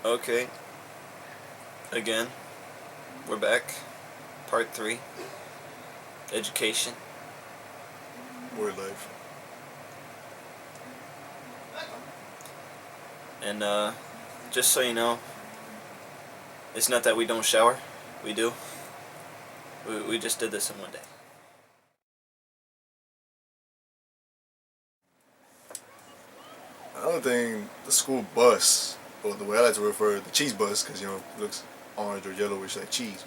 Okay, again, we're back. Part 3, education. Word life. And just so you know, it's not that we don't shower. We do. We just did this in one day. Another thing, the school bus, or the way I like to refer to the cheese bus, because it looks orange or yellowish like cheese.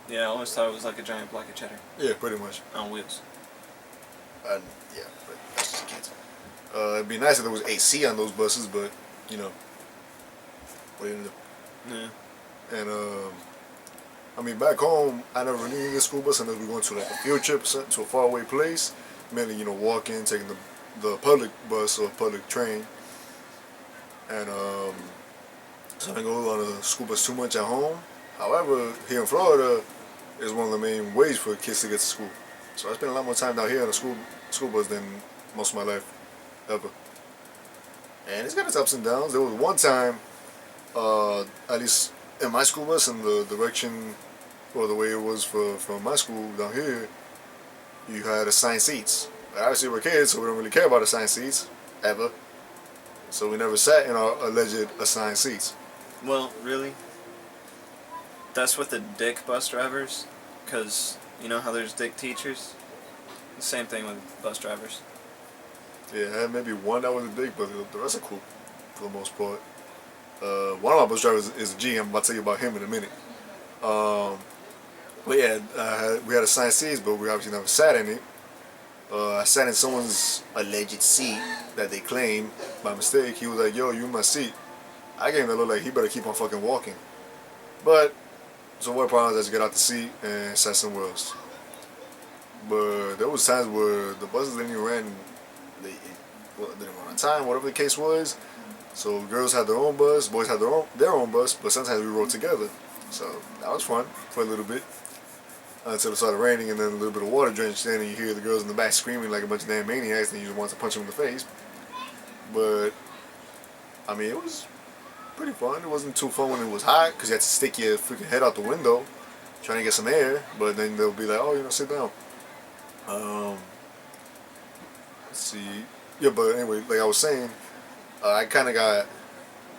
Yeah, I always thought it was like a giant block of cheddar Yeah, pretty much. on wheels. And yeah, but that's just kids. It'd be nice if there was AC on those buses, but you know, what do you do? Yeah. And I mean, back home, I never really needed a school bus unless we went to like a field trip to a faraway place. Mainly, walking, taking the public bus or public train, and so I didn't go on a school bus too much at home. However, here in Florida, is one of the main ways for kids to get to school. So I spent a lot more time down here on a school bus than most of my life ever. And it's got its ups and downs. There was one time, at least in my school bus, and the direction or the way it was for my school down here, you had assigned seats. But obviously we're kids, so we don't really care about assigned seats ever. So we never sat in our alleged assigned seats. Well, really? That's with the dick bus drivers? Because you know how there's dick teachers? The same thing with bus drivers. Yeah, I had maybe one that was a dick, but the rest are cool for the most part. One of my bus drivers is a G. I'm about to tell you about him in a minute. But yeah, we had assigned seats, but we obviously never sat in it. I sat in someone's alleged seat that they claimed by mistake. He was like, "Yo, you in my seat." I gave him that look like he better keep on fucking walking. But so what problem is to get out the seat and sat somewhere else. But there was times where the buses didn't even run, didn't run on time, whatever the case was. So girls had their own bus, boys had their own bus, but sometimes we rode together. So that was fun for a little bit. Until it started raining and then a little bit of water drenched in and you hear the girls in the back screaming like a bunch of damn maniacs and you just want to punch them in the face. But, I mean, it was pretty fun. It wasn't too fun when it was hot because you had to stick your freaking head out the window trying to get some air. But then they'll be like, oh, sit down. Let's see. Yeah, but anyway, like I was saying, I kind of got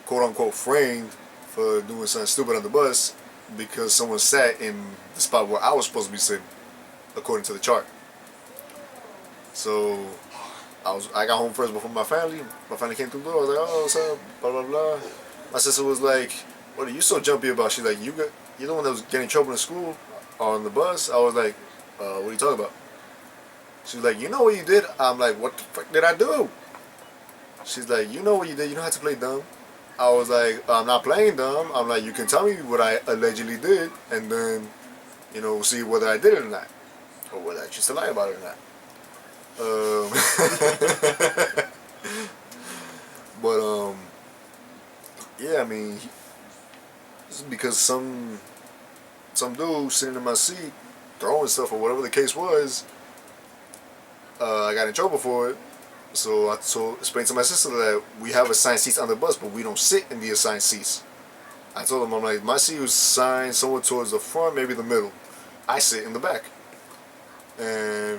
quote unquote framed for doing something stupid on the bus because someone sat in the spot where I was supposed to be sitting, according to the chart. So I got home first before my family. My family came through the door. I was like, oh, what's up? Blah blah blah. My sister was like, what are you so jumpy about? She's like, you're the one that was getting in trouble in school on the bus. I was like, what are you talking about? She was like, you know what you did? I'm like, what the fuck did I do? She's like, you know what you did? You don't have to play dumb. I was like, I'm not playing dumb. I'm like, you can tell me what I allegedly did, and then, we'll see whether I did it or not, or whether I choose to lie about it or not. But yeah, I mean, this is because some dude sitting in my seat throwing stuff or whatever the case was. I got in trouble for it. So I explained to my sister that we have assigned seats on the bus, but we don't sit in the assigned seats. I told him, I'm like, my seat was assigned somewhere towards the front, maybe the middle. I sit in the back. And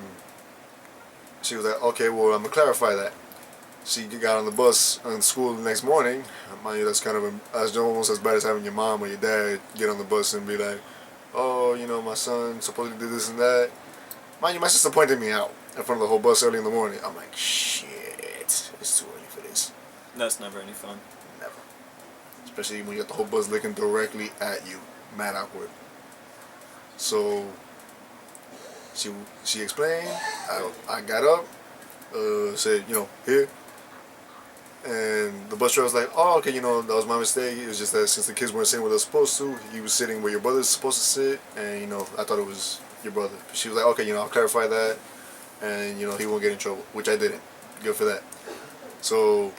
she was like, okay, well, I'm going to clarify that. She got on the bus in school the next morning. Mind you, that's almost as bad as having your mom or your dad get on the bus and be like, oh, my son supposedly did this and that. Mind you, my sister pointed me out in front of the whole bus early in the morning. I'm like, shit, it's too early for this. That's never any fun. Never. Especially when you got the whole bus looking directly at you. Mad awkward. So, she explained. I got up, said, here. And the bus driver was like, oh, okay, that was my mistake. It was just that since the kids weren't sitting where they're supposed to, he was sitting where your brother's supposed to sit. And, I thought it was your brother. She was like, okay, I'll clarify that. And, he won't get in trouble, which I didn't. Good for that. So,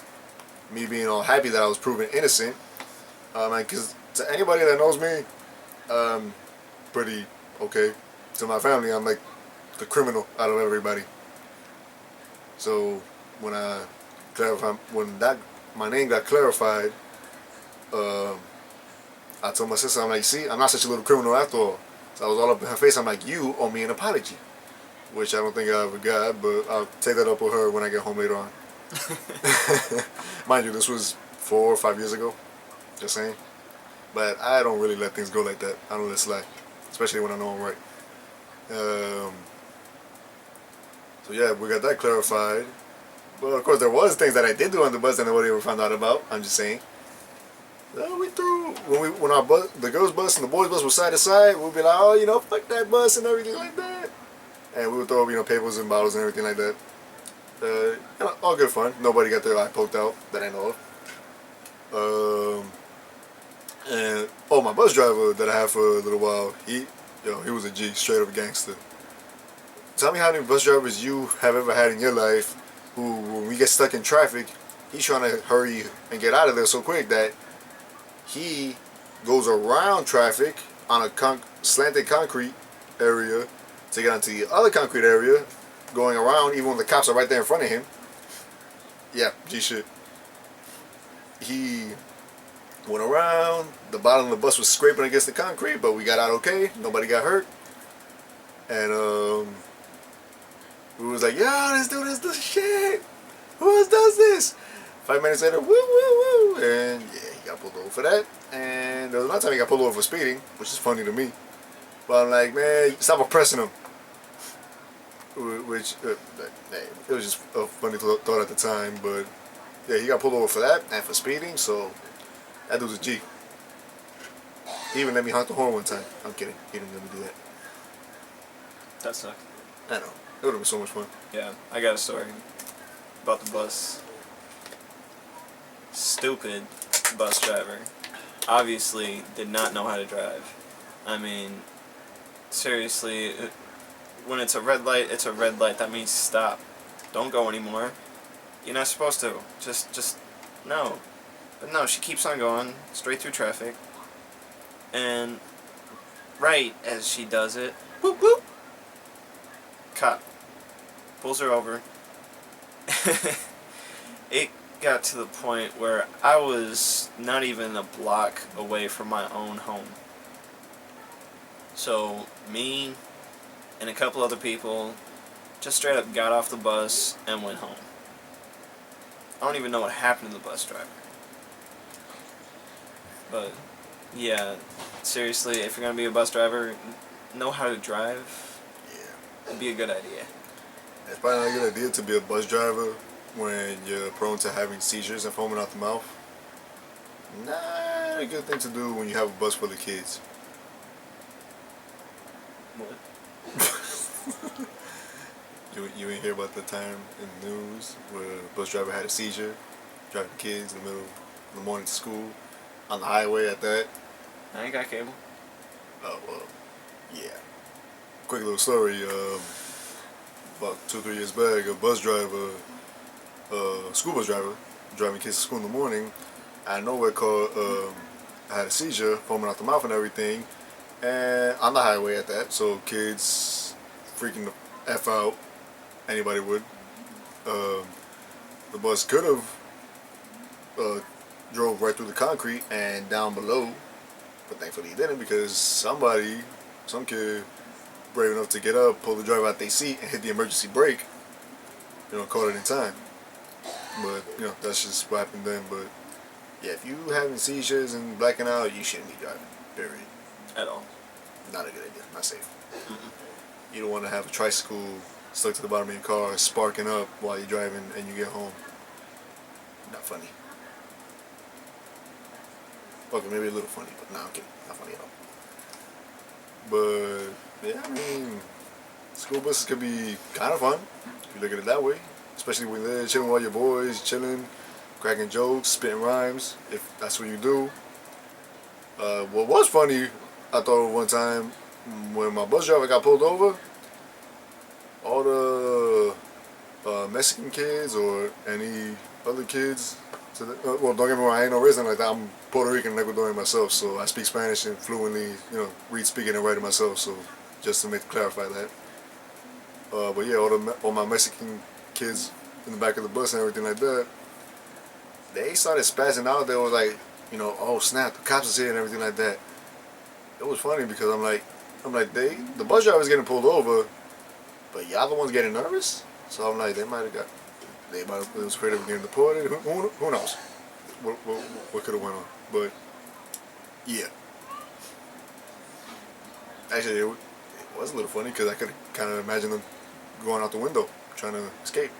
me being all happy that I was proven innocent, because to anybody that knows me, pretty okay. To my family, I'm like the criminal out of everybody. So, when my name got clarified, um, I told my sister, I'm like, see, I'm not such a little criminal after all. So I was all up in her face. I'm like, you owe me an apology, which I don't think I ever got, but I'll take that up with her when I get home later on. Mind you, this was 4 or 5 years ago. Just saying. But I don't really let things go like that. I don't let slack, especially when I know I'm right. Um, so yeah, we got that clarified. Well, of course, there was things that I did do on the bus that nobody ever found out about. I'm just saying. We threw when our bus, the girls' bus and the boys' bus was side to side. We'd be like, oh, fuck that bus and everything like that. And we would throw, papers and bottles and everything like that. All good fun. Nobody got their eye poked out that I know of. And my bus driver that I had for a little while, he was a G, straight up gangster. Tell me how many bus drivers you have ever had in your life who, when we get stuck in traffic, he's trying to hurry and get out of there so quick that he goes around traffic on a slanted concrete area to get onto the other concrete area, going around even when the cops are right there in front of him. Yeah, G shit. He went around, the bottom of the bus was scraping against the concrete, but we got out okay, nobody got hurt. And we was like, yo, this dude is the shit. Who else does this? 5 minutes later, woo, woo, woo. And yeah, he got pulled over for that. And there was another time he got pulled over for speeding, which is funny to me. But I'm like, man, stop oppressing him. Which, it was just a funny thought at the time. But yeah, he got pulled over for that and for speeding, so that dude's a G. He even let me honk the horn one time. I'm kidding. He didn't let me do that. That sucked. I know. It would have been so much fun. Yeah, I got a story about the bus. Stupid bus driver. Obviously did not know how to drive. I mean, seriously, when it's a red light, it's a red light. That means stop. Don't go anymore. You're not supposed to. Just, no. But no, she keeps on going, straight through traffic. And right as she does it, whoop whoop, cop pulls her over. It got to the point where I was not even a block away from my own home. So me and a couple other people just straight up got off the bus and went home. I don't even know what happened to the bus driver. But yeah, seriously, if you're gonna be a bus driver, know how to drive. Yeah. It'd be a good idea. It's probably not a good idea to be a bus driver when you're prone to having seizures and foaming out the mouth. Not a good thing to do when you have a bus full of kids. What? You ain't hear about the time in the news where a bus driver had a seizure, driving kids in the middle of the morning to school, on the highway at that. I ain't got cable. Oh, well, yeah. Quick little story, about 2 or 3 years back, a bus driver, school bus driver, driving kids to school in the morning, out of nowhere had a seizure, foaming out the mouth and everything, and on the highway at that, so kids freaking the F out, anybody would. The bus could have drove right through the concrete and down below, but thankfully he didn't, because some kid brave enough to get up, pull the driver out their seat, and hit the emergency brake. Caught it in time. But that's just what happened then. But yeah, if you having seizures and blacking out, you shouldn't be driving. Period. At all. Not a good idea. Not safe. You don't want to have a tricycle stuck to the bottom of your car, sparking up while you're driving and you get home. Not funny. Okay, maybe a little funny, but no, I'm kidding. Not funny at all. But yeah, I mean, school buses could be kind of fun if you look at it that way. Especially when they're chilling with all your boys, chilling, cracking jokes, spitting rhymes, if that's what you do. What was funny, I thought one time when my bus driver got pulled over, all the Mexican kids or any other kids, well, don't get me wrong, I ain't no reason like that. I'm Puerto Rican and Ecuadorian myself, so I speak Spanish and fluently, read, speaking, and writing myself. So just to clarify that. But yeah, all my Mexican kids in the back of the bus and everything like that, they started spazzing out. They were like you know, oh snap, the cops is here and everything like that. It was funny because I'm like, the bus driver's getting pulled over, but y'all the ones getting nervous. So I'm like, they might have was afraid of getting deported. Who knows? What could have went on? But yeah, actually, it was a little funny because I could kind of imagine them going out the window trying to escape.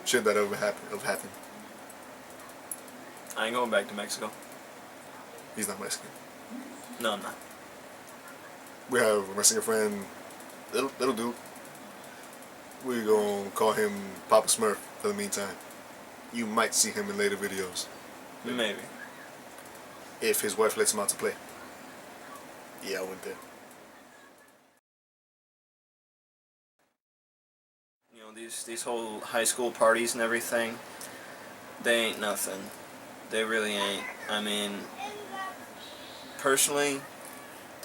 Shit that ever happened. I ain't going back to Mexico. He's not Mexican. No, I'm not. We have a Mexican friend, little dude. We gonna call him Papa Smurf for the meantime. You might see him in later videos. Maybe. If his wife lets him out to play. Yeah, I went there. You know, these whole high school parties and everything, they ain't nothing. They really ain't. I mean, personally,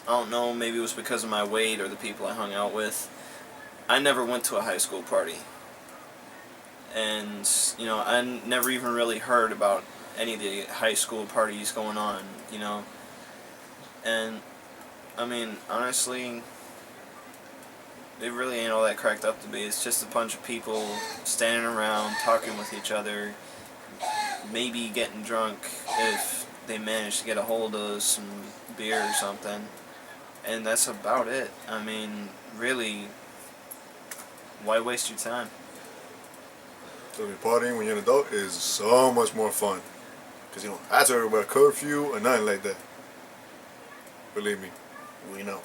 I don't know, maybe it was because of my weight or the people I hung out with. I never went to a high school party. And, you know, I never even really heard about any of the high school parties going on, you know. And, I mean, honestly, it really ain't all that cracked up to be. It's just a bunch of people standing around, talking with each other, maybe getting drunk if they manage to get a hold of some beer or something. And that's about it. I mean, really, why waste your time? So partying when you're an adult is so much more fun. Because, you know, I talk about curfew or nothing like that. Believe me, we know.